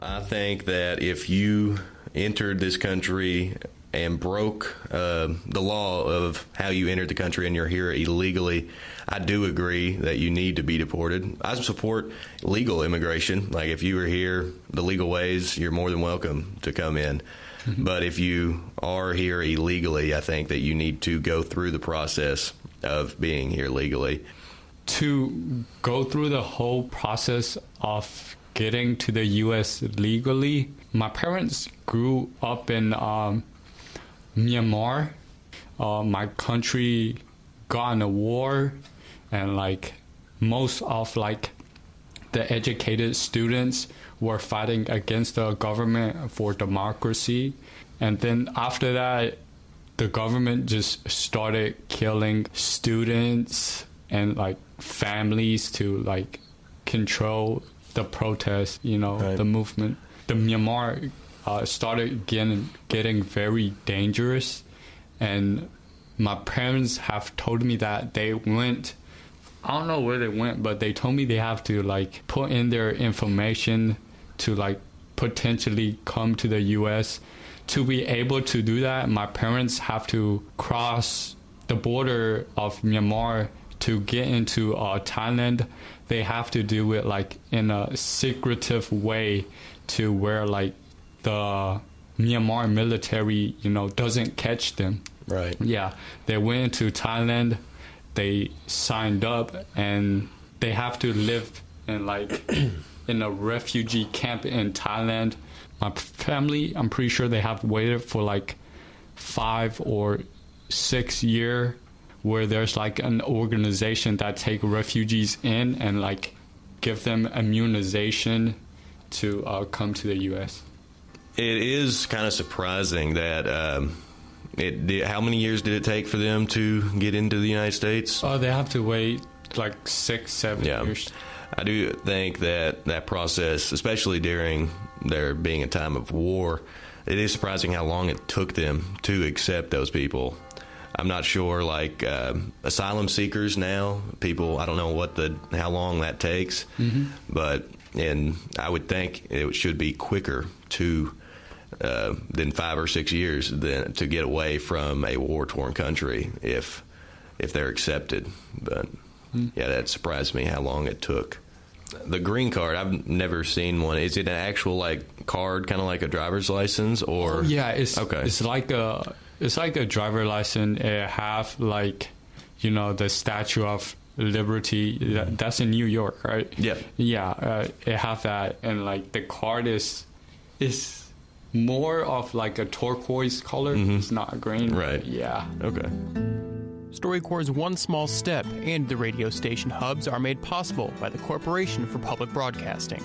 I think that if you entered this country and broke the law of how you entered the country and you're here illegally, I do agree that you need to be deported. I support legal immigration. Like, if you were here the legal ways, you're more than welcome to come in. Mm-hmm. But if you are here illegally, I think that you need to go through the process of being here legally. To go through the whole process of getting to the U.S. legally, my parents grew up in Myanmar. My country got in a war, and like most of like the educated students were fighting against the government for democracy. And then after that, the government just started killing students and like families to like control the protest, right. The movement. The Myanmar started getting very dangerous, and my parents have told me that they went, I don't know where they went, but they told me they have to like put in their information to like potentially come to the U.S. To be able to do that, my parents have to cross the border of Myanmar to get into Thailand. They have to do it like in a secretive way to where like the Myanmar military, doesn't catch them. Right. Yeah. They went into Thailand, they signed up, and they have to live in like in a refugee camp in Thailand. My family, I'm pretty sure they have waited for like 5 or 6 years where there's like an organization that take refugees in and like give them immunization to come to the U.S. It is kind of surprising that how many years did it take for them to get into the United States? They have to wait like 6-7 years. I do think that process, especially during there being a time of war, it is surprising how long it took them to accept those people. I'm not sure, like asylum seekers now, people, I don't know how long that takes, but I would think it should be quicker than 5 or 6 years than to get away from a war-torn country if they're accepted. But yeah, that surprised me how long it took. The green card, I've never seen one. Is it an actual like card, kind of like a driver's license, or? Yeah, it's like a driver license. It have like, the Statue of Liberty. That's in New York, right? Yeah. Yeah, it have that, and like the card is more of like a turquoise color. It's not green. Right. Yeah. Okay. StoryCorps' One Small Step and the radio station hubs are made possible by the Corporation for Public Broadcasting.